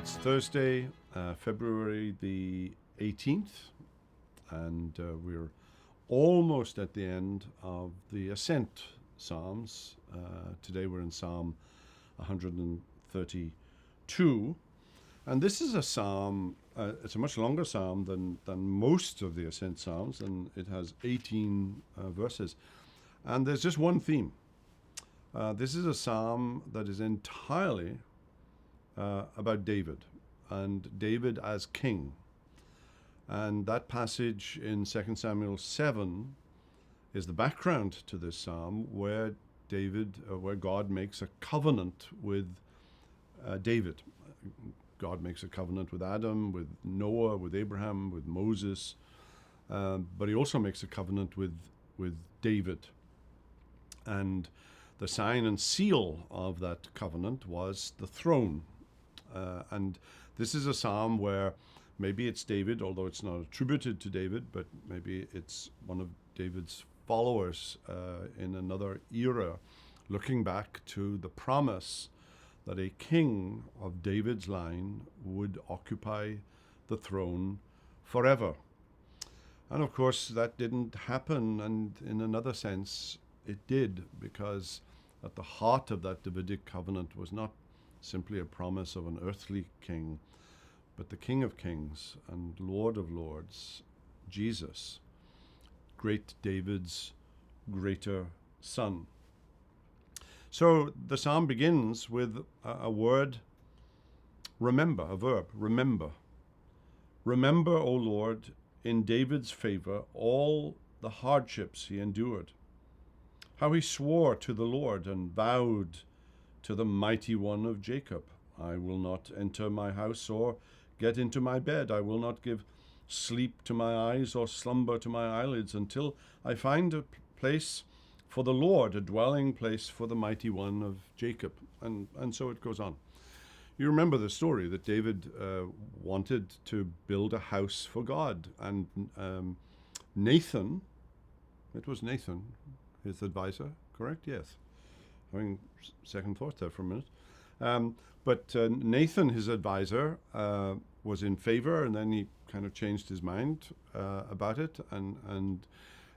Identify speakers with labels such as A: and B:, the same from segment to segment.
A: It's Thursday, February the 18th, and we're almost at the end of the Ascent Psalms. Today we're in Psalm 132. And this is a psalm, it's a much longer psalm than most of the Ascent Psalms, and it has 18 verses. And there's just one theme. This is a psalm that is entirely about David, and David as king. And that passage in 2 Samuel 7 is the background to this psalm, where where God makes a covenant with David. God makes a covenant with Adam, with Noah, with Abraham, with Moses, but he also makes a covenant with David. And the sign and seal of that covenant was the throne. And this is a psalm where maybe it's David, although it's not attributed to David, but maybe it's one of David's followers in another era, looking back to the promise that a king of David's line would occupy the throne forever. And of course, that didn't happen, and in another sense, it did, because at the heart of that Davidic covenant was not simply a promise of an earthly king, but the King of Kings and Lord of Lords, Jesus, great David's greater son. So the psalm begins with a word, remember, a verb, remember. Remember, O Lord, in David's favor, all the hardships he endured, how he swore to the Lord and vowed to the mighty one of Jacob, I will not enter my house or get into my bed. I will not give sleep to my eyes or slumber to my eyelids until I find a place for the Lord, a dwelling place for the mighty one of Jacob. And so it goes on. You remember the story that David wanted to build a house for God. And Nathan, it was Nathan, his advisor, correct? Yes. Having second thought there for a minute. But Nathan, his advisor, was in favor, and then he kind of changed his mind about it. And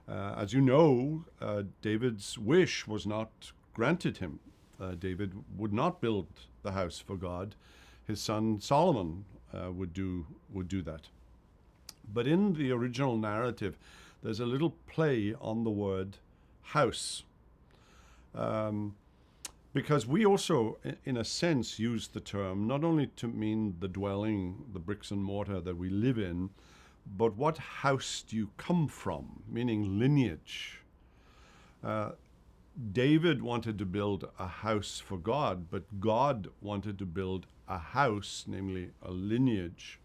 A: as you know, David's wish was not granted him. David would not build the house for God. His son Solomon would do that. But in the original narrative, there's a little play on the word house. Because we also, in a sense, use the term not only to mean the dwelling, the bricks and mortar that we live in, but what house do you come from, meaning lineage. David wanted to build a house for God, but God wanted to build a house, namely a lineage,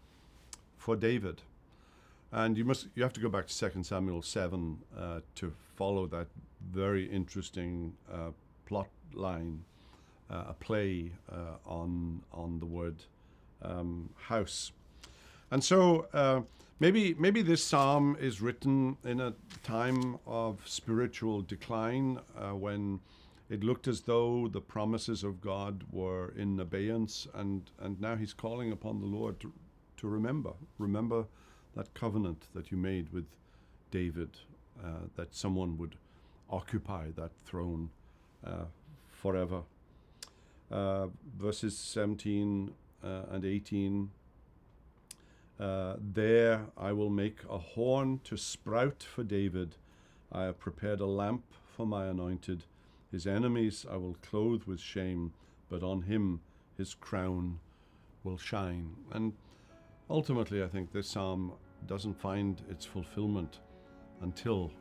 A: for David. And you have to go back to 2 Samuel 7 to follow that very interesting plot line, a play on the word house. And so maybe this psalm is written in a time of spiritual decline, when it looked as though the promises of God were in abeyance, and now he's calling upon the Lord to remember that covenant that you made with David, that someone would occupy that throne forever. Verses 17 and 18, there I will make a horn to sprout for David. I have prepared a lamp for my anointed. His enemies I will clothe with shame, but on him his crown will shine. And ultimately, I think this psalm doesn't find its fulfillment until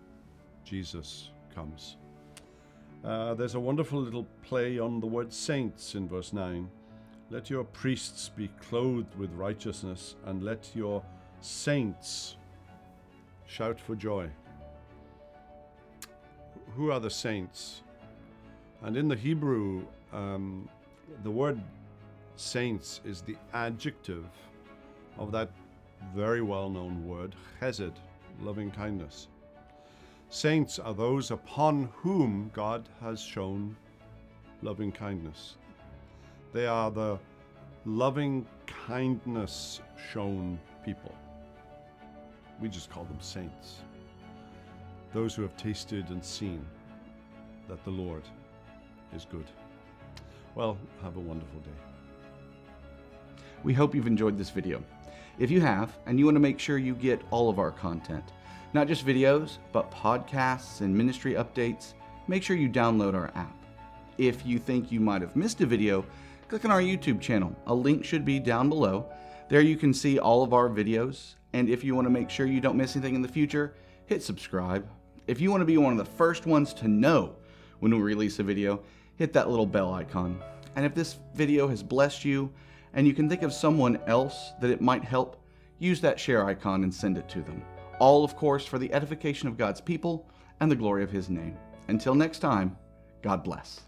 A: Jesus comes. There's a wonderful little play on the word saints in verse 9. Let your priests be clothed with righteousness, and let your saints shout for joy. Who are the saints? And in the Hebrew, the word saints is the adjective of that very well-known word, chesed, loving kindness. Saints are those upon whom God has shown loving kindness. They are the loving kindness shown people. We just call them saints. Those who have tasted and seen that the Lord is good. Well, have a wonderful day.
B: We hope you've enjoyed this video. If you have, and you want to make sure you get all of our content, not just videos, but podcasts and ministry updates, make sure you download our app. If you think you might have missed a video, click on our YouTube channel. A link should be down below. There you can see all of our videos, and if you want to make sure you don't miss anything in the future, hit subscribe. If you want to be one of the first ones to know when we release a video, hit that little bell icon. And if this video has blessed you, and you can think of someone else that it might help, use that share icon and send it to them. All, of course, for the edification of God's people and the glory of His name. Until next time, God bless.